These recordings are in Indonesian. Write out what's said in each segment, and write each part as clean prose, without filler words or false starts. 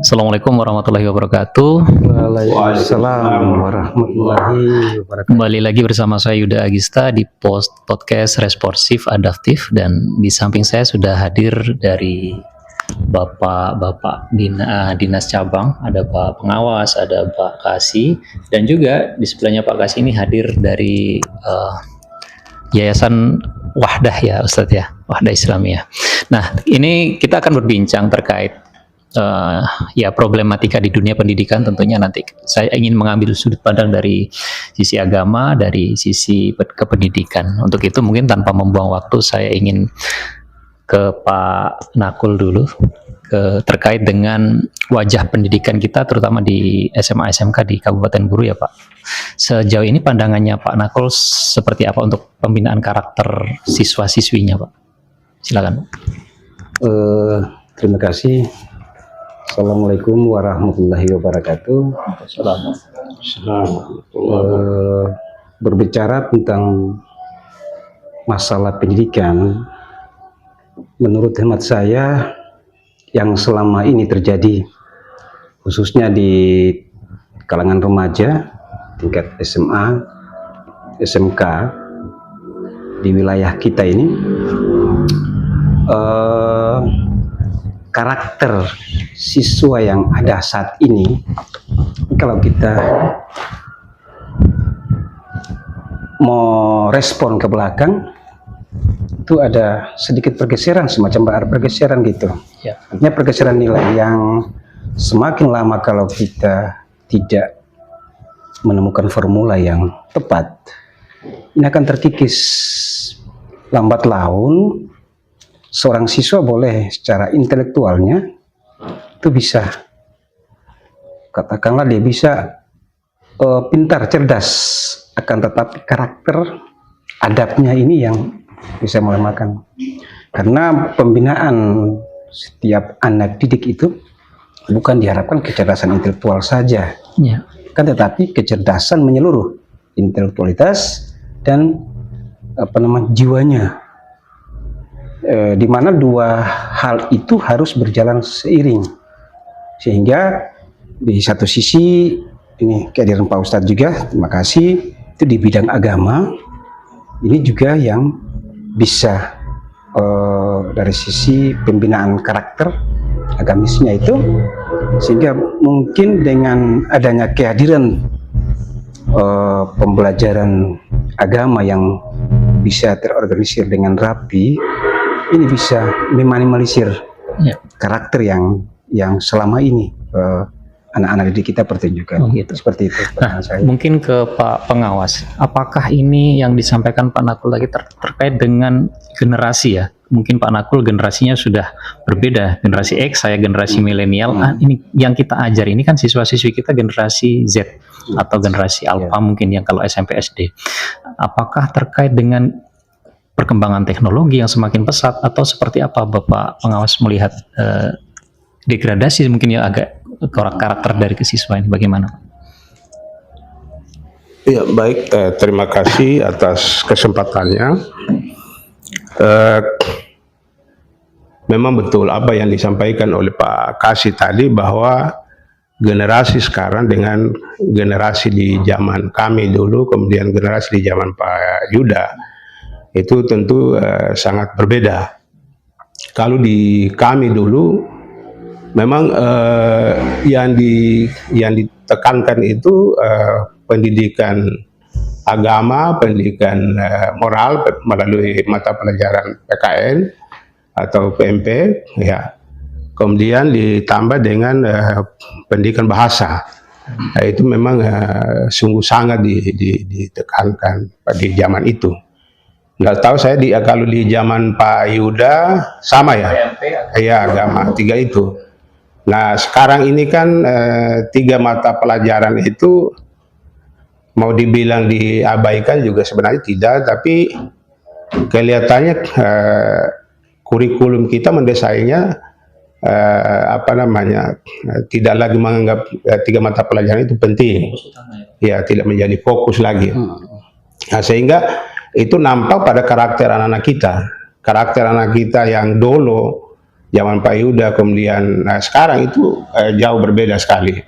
Assalamualaikum warahmatullahi wabarakatuh. Waalaikumsalam warahmatullahi wabarakatuh. Kembali lagi bersama saya Yuda Agista di podcast Responsif Adaptif, dan di samping saya sudah hadir dari Bapak Dinas Cabang, ada Pak Pengawas, ada Pak Kasih, dan juga di sebelahnya Pak Kasih ini hadir dari Yayasan Wahdah ya Ustadz ya, Wahdah Islamiyah. Nah, ini kita akan berbincang terkait ya problematika di dunia pendidikan. Tentunya nanti saya ingin mengambil sudut pandang dari sisi agama, dari sisi kependidikan. Untuk itu mungkin tanpa membuang waktu saya ingin ke Pak Nakul dulu terkait dengan wajah pendidikan kita terutama di SMA SMK di Kabupaten Buru ya Pak. Sejauh ini pandangannya Pak Nakul seperti apa untuk pembinaan karakter siswa-siswinya Pak? Silakan. Terima kasih. Assalamualaikum warahmatullahi wabarakatuh. Berbicara tentang masalah pendidikan, menurut hemat saya yang selama ini terjadi, khususnya di kalangan remaja, tingkat SMA, SMK, di wilayah kita ini, karakter siswa yang ada saat ini, kalau kita mau respon ke belakang, itu ada sedikit pergeseran, semacam pergeseran gitu. Ya. Artinya pergeseran nilai yang semakin lama kalau kita tidak menemukan formula yang tepat, ini akan terkikis. Lambat laun seorang siswa boleh secara intelektualnya itu bisa, katakanlah dia bisa pintar, cerdas, akan tetapi karakter adabnya ini yang bisa melemahkan. Karena pembinaan setiap anak didik itu bukan diharapkan kecerdasan intelektual saja, Ya. kan, tetapi kecerdasan menyeluruh, intelektualitas dan jiwanya. Di mana dua hal itu harus berjalan seiring, sehingga di satu sisi ini kehadiran Pak Ustadz juga, terima kasih, itu di bidang agama ini juga yang bisa dari sisi pembinaan karakter agamisnya itu, sehingga mungkin dengan adanya kehadiran pembelajaran agama yang bisa terorganisir dengan rapi, ini bisa meminimalisir karakter yang selama ini anak-anak didik kita pertunjukkan. Gitu. Seperti itu. Nah, mungkin ke Pak Pengawas, apakah ini yang disampaikan Pak Nakul lagi terkait dengan generasi ya? Mungkin Pak Nakul generasinya sudah berbeda, generasi X, saya generasi milenial. Ini yang kita ajar ini kan siswa-siswi kita generasi Z atau generasi Alpha mungkin yang kalau SMP SD. Apakah terkait dengan perkembangan teknologi yang semakin pesat atau seperti apa Bapak Pengawas melihat degradasi mungkin ya agak karakter dari siswa ini, bagaimana? Ya baik, terima kasih atas kesempatannya. Memang betul apa yang disampaikan oleh Pak Kasih tadi, bahwa generasi sekarang dengan generasi di zaman kami dulu, kemudian generasi di zaman Pak Yuda, itu tentu sangat berbeda. Kalau di kami dulu memang yang ditekankan itu pendidikan agama, pendidikan moral melalui mata pelajaran PKN atau PMP ya. Kemudian ditambah dengan pendidikan bahasa. Nah, itu memang sungguh sangat ditekankan pada zaman itu. Nggak tahu saya kalau di zaman Pak Yuda sama ya? Iya, agama, 3 itu. Nah, sekarang ini kan 3 mata pelajaran itu mau dibilang diabaikan juga sebenarnya tidak, tapi kelihatannya kurikulum kita mendesainnya tidak lagi menganggap 3 mata pelajaran itu penting. Ya, tidak menjadi fokus lagi. Nah, sehingga itu nampak pada karakter anak-anak kita. Karakter anak kita yang dulu zaman Pak Yuda kemudian sekarang itu jauh berbeda sekali.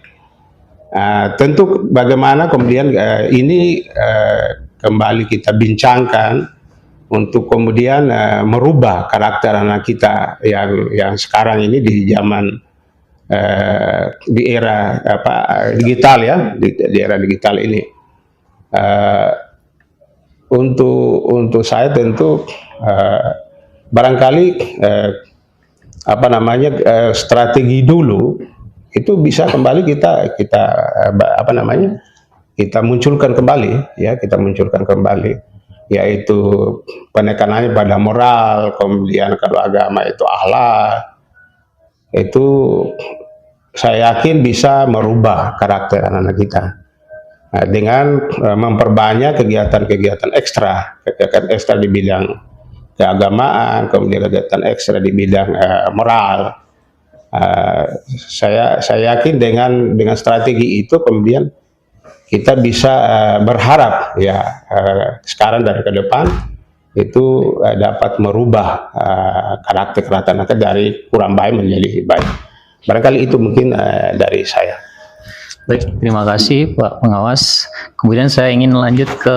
Tentu bagaimana kemudian ini kembali kita bincangkan untuk kemudian merubah karakter anak kita yang sekarang ini di zaman di era digital ya, di era digital ini. Untuk saya tentu barangkali strategi dulu itu bisa kembali kita munculkan kembali ya, yaitu penekanannya pada moral, kemudian kalau agama itu akhlak, itu saya yakin bisa merubah karakter anak-anak kita dengan memperbanyak kegiatan ekstra di bidang keagamaan, kemudian kegiatan ekstra di bidang moral. Saya yakin dengan strategi itu kemudian kita bisa berharap ya sekarang dan ke depan itu dapat merubah karakter anak dari kurang baik menjadi baik. Barangkali itu mungkin dari saya. Baik, terima kasih Pak Pengawas. Kemudian saya ingin lanjut ke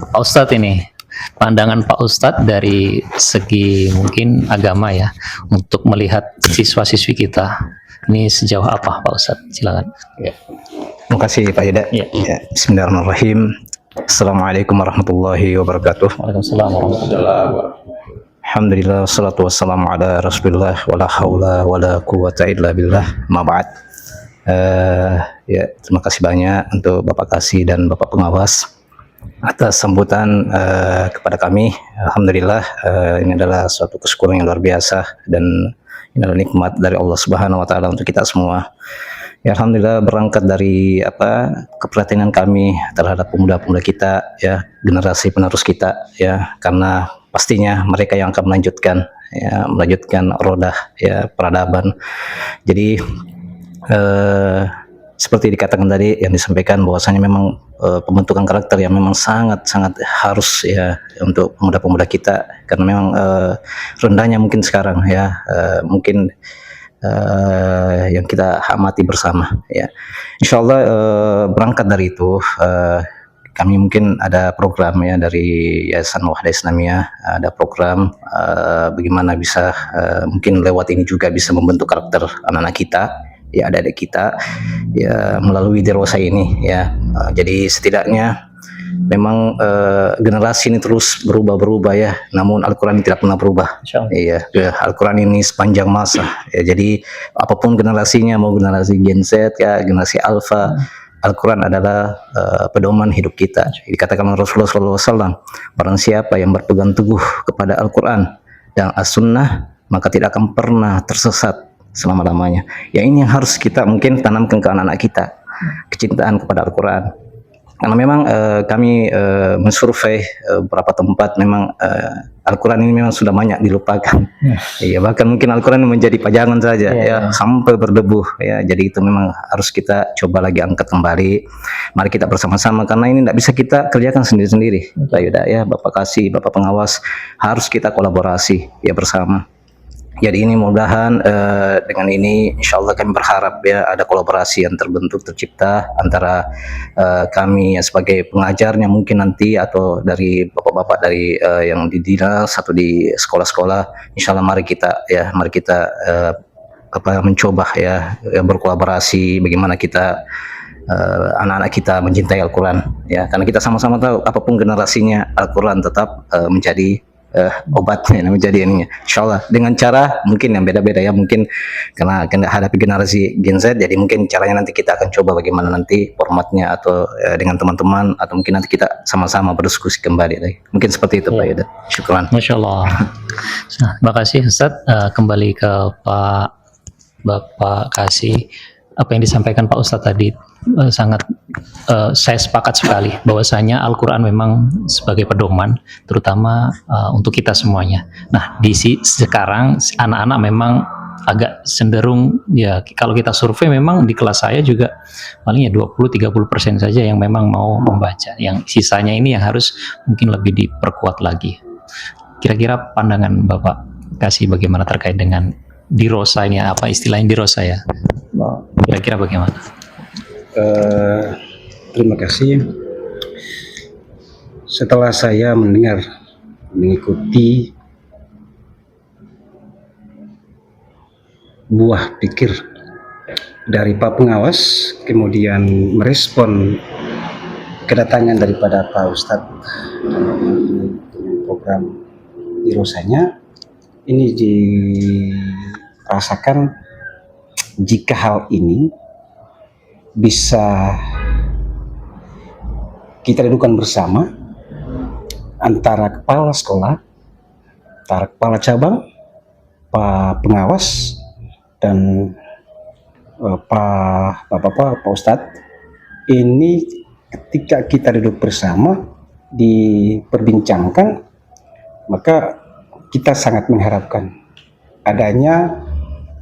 Pak Ustadz ini. Pandangan Pak Ustadz dari segi mungkin agama ya, untuk melihat siswa-siswi kita. Ini sejauh apa Pak Ustadz? Silakan. Ya. Terima kasih Pak Yuda. Ya. Ya. Bismillahirrahmanirrahim. Assalamualaikum warahmatullahi wabarakatuh. Waalaikumsalam warahmatullahi wabarakatuh. Alhamdulillah, wassalatu wassalamu ala rasulillah, wala hawla wala quwata illa billah, ma ba'd. Ya, terima kasih banyak untuk Bapak Kasih dan Bapak Pengawas atas sambutan kepada kami. Alhamdulillah, ini adalah suatu kesyukuran yang luar biasa dan ini adalah nikmat dari Allah Subhanahu wa taala untuk kita semua. Ya, alhamdulillah berangkat dari keprihatinan kami terhadap pemuda-pemuda kita ya, generasi penerus kita ya, karena pastinya mereka yang akan melanjutkan roda ya peradaban. Jadi seperti dikatakan tadi yang disampaikan bahwasanya memang pembentukan karakter yang memang sangat harus ya untuk pemuda-pemuda kita, karena memang rendahnya mungkin sekarang ya, mungkin yang kita amati bersama ya. Insyaallah berangkat dari itu kami mungkin ada program ya dari Yayasan Wahda Islamiyah, ada program bagaimana bisa mungkin lewat ini juga bisa membentuk karakter anak-anak kita ya, adik-adik kita ya melalui Dirwasa ini ya. Jadi setidaknya memang generasi ini terus berubah ya, namun Al-Quran ini tidak pernah berubah. Iya, Al-Quran ini sepanjang masa ya. Jadi apapun generasinya, mau generasi Gen Z ya, generasi Alpha, Al-Quran adalah pedoman hidup kita. Dikatakan Rasulullah SAW, barang siapa yang berpegang teguh kepada Al-Quran dan As-Sunnah, maka tidak akan pernah tersesat selama-lamanya. Ya, ini yang harus kita mungkin tanamkan ke anak-anak kita, kecintaan kepada Al-Quran. Karena memang kami mensurvei beberapa tempat, memang Al-Quran ini memang sudah banyak dilupakan. Iya, bahkan mungkin Al-Quran menjadi pajangan saja ya, sampai berdebu ya. Jadi itu memang harus kita coba lagi angkat kembali. Mari kita bersama-sama, karena ini tidak bisa kita kerjakan sendiri-sendiri. Pak Yuda ya, Bapak Kasih, Bapak Pengawas, harus kita kolaborasi ya bersama. Jadi ini mudah-mudahan dengan ini insya Allah kami berharap ya ada kolaborasi yang tercipta antara kami ya sebagai pengajarnya mungkin nanti, atau dari bapak-bapak dari yang di dinas atau di sekolah-sekolah. Insya Allah mari kita mencoba ya berkolaborasi, bagaimana kita anak-anak kita mencintai Al-Quran ya, karena kita sama-sama tahu apapun generasinya Al-Quran tetap menjadi obatnya, menjadi ininya. Insyaallah dengan cara mungkin yang beda-beda ya, mungkin karena hadapi generasi Gen Z, jadi mungkin caranya nanti kita akan coba bagaimana nanti formatnya, atau dengan teman-teman, atau mungkin nanti kita sama-sama berdiskusi kembali. Mungkin seperti itu Pak Yuda. Syukran. Masya Allah. Nah, terima kasih Ustadz. Kembali ke Bapak Kasih, apa yang disampaikan Pak Ustadz tadi sangat saya sepakat sekali bahwasanya Al-Quran memang sebagai pedoman terutama untuk kita semuanya. Nah, sekarang anak-anak memang agak cenderung ya kalau kita survei memang di kelas saya juga paling ya 20-30% saja yang memang mau membaca. Yang sisanya ini yang harus mungkin lebih diperkuat lagi. Kira-kira pandangan Bapak kasih bagaimana terkait dengan dirosa ini, apa istilahnya dirosa ya? Kira-kira bagaimana? Terima kasih. Setelah saya mengikuti buah pikir dari Pak Pengawas, kemudian merespon kedatangan daripada Pak Ustadz dengan program dirosanya, ini dirasakan jika hal ini bisa kita dudukan bersama antara kepala sekolah, antara kepala cabang, Pak Pengawas, dan Pak Ustadz, ini ketika kita duduk bersama diperbincangkan, maka kita sangat mengharapkan adanya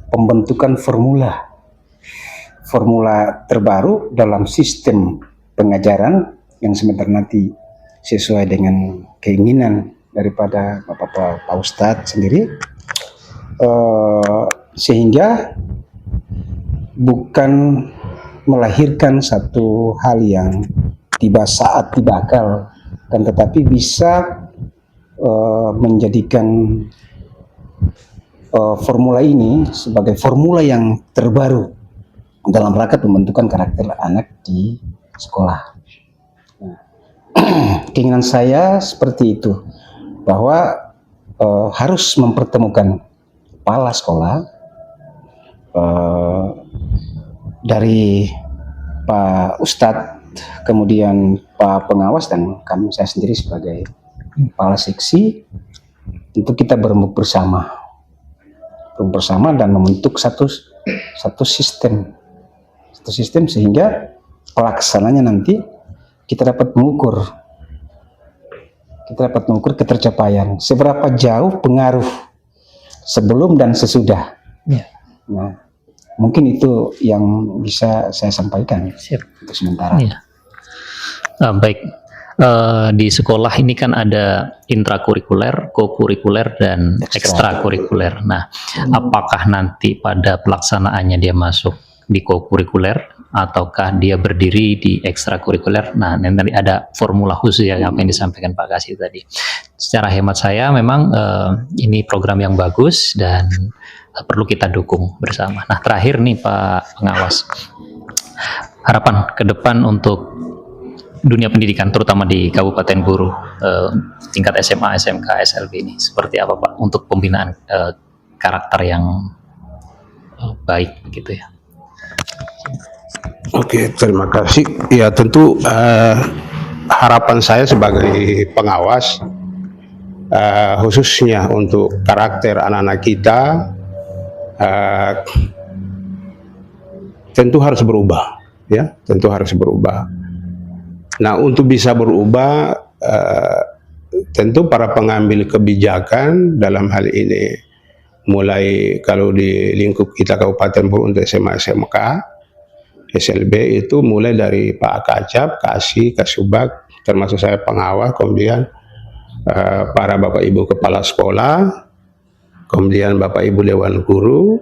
pembentukan formula terbaru dalam sistem pengajaran yang sebentar nanti sesuai dengan keinginan daripada Pak Ustadz sendiri, sehingga bukan melahirkan satu hal yang tiba saat tiba akal, dan tetapi bisa menjadikan formula ini sebagai formula yang terbaru dalam rangka pembentukan karakter anak di sekolah. Keinginan saya seperti itu, bahwa harus mempertemukan kepala sekolah dari Pak Ustadz, kemudian Pak Pengawas, dan saya sendiri sebagai kepala seksi, untuk kita berembuk bersama dan membentuk satu sistem sehingga pelaksananya nanti kita dapat mengukur ketercapaian, seberapa jauh pengaruh sebelum dan sesudah. Ya. Nah, mungkin itu yang bisa saya sampaikan. Siap. Untuk sementara. Ya. Baik, di sekolah ini kan ada intrakurikuler, kokurikuler, dan ekstrakurikuler. Nah, apakah nanti pada pelaksanaannya dia masuk di kokurikuler ataukah dia berdiri di ekstrakurikuler? Nah, nanti ada formula khusus ya apa yang disampaikan Pak Kasih tadi. Secara hemat saya memang ini program yang bagus dan perlu kita dukung bersama. Nah, terakhir nih Pak Pengawas, harapan ke depan untuk dunia pendidikan terutama di Kabupaten Buru, tingkat SMA, SMK, SLB ini seperti apa Pak untuk pembinaan karakter yang baik gitu ya? Oke, terima kasih. Ya tentu harapan saya sebagai pengawas, khususnya untuk karakter anak-anak kita, tentu harus berubah, ya, tentu harus berubah. Nah, untuk bisa berubah, tentu para pengambil kebijakan dalam hal ini, mulai kalau di lingkup kita Kabupaten Buru untuk SMA, SMK, SLB itu mulai dari Pak Kacap, Kasih, Kasubag, termasuk saya pengawas, kemudian para Bapak Ibu Kepala Sekolah, kemudian Bapak Ibu Dewan Guru,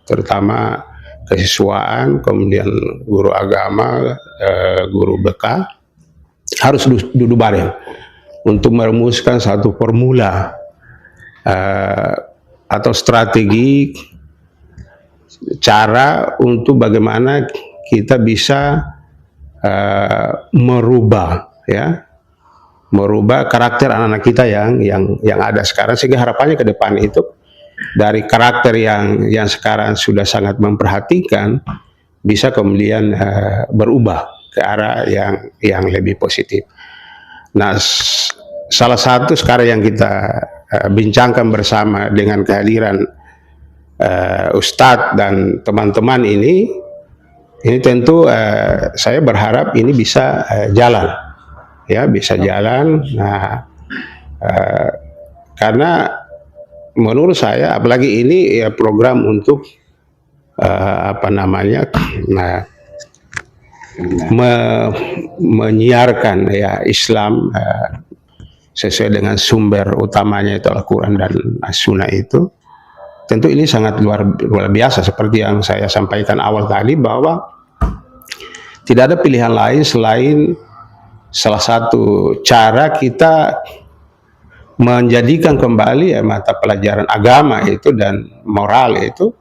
terutama kesiswaan, kemudian guru agama, guru BK, harus duduk bareng untuk merumuskan satu formula atau strategi cara untuk bagaimana kita bisa merubah karakter anak-anak kita yang ada sekarang, sehingga harapannya ke depan itu dari karakter yang sekarang sudah sangat memperhatikan bisa kemudian berubah ke arah yang lebih positif. Nah, salah satu sekarang yang kita bincangkan bersama dengan kehadiran Ustadz dan teman-teman ini tentu saya berharap ini bisa jalan, ya, bisa jalan. Nah, karena menurut saya, apalagi ini ya program untuk menyiarkan ya Islam sesuai dengan sumber utamanya itu Al-Quran dan As-Sunnah itu. Tentu ini sangat luar biasa, seperti yang saya sampaikan awal tadi, bahwa tidak ada pilihan lain selain salah satu cara kita menjadikan kembali ya mata pelajaran agama itu dan moral itu,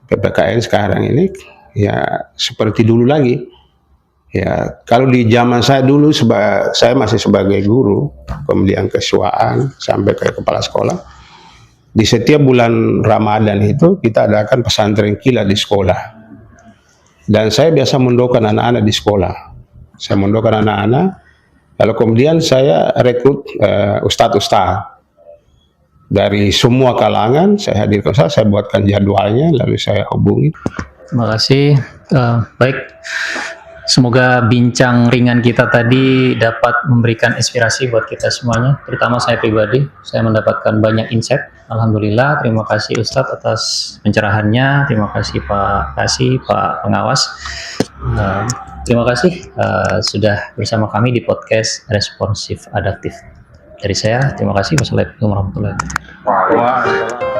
PPKN sekarang ini ya seperti dulu lagi. Ya, kalau di zaman saya dulu, saya masih sebagai guru, kemudian kesuaan sampai ke kepala sekolah. Di setiap bulan Ramadan itu kita adakan pesantren kilat di sekolah. Dan saya biasa mendoakan anak-anak di sekolah. Saya mendoakan anak-anak, lalu kemudian saya rekrut ustadz-ustadz dari semua kalangan. Saya hadirkan, saya buatkan jadwalnya, lalu saya hubungi. Terima kasih. Baik, semoga bincang ringan kita tadi dapat memberikan inspirasi buat kita semuanya, terutama saya pribadi. Saya mendapatkan banyak insight. Alhamdulillah, terima kasih Ustadz atas pencerahannya. Terima kasih Pak Kasih, Pak Pengawas. Terima kasih sudah bersama kami di podcast Responsif Adaptif. Dari saya, terima kasih. Wassalamualaikum warahmatullahi wabarakatuh.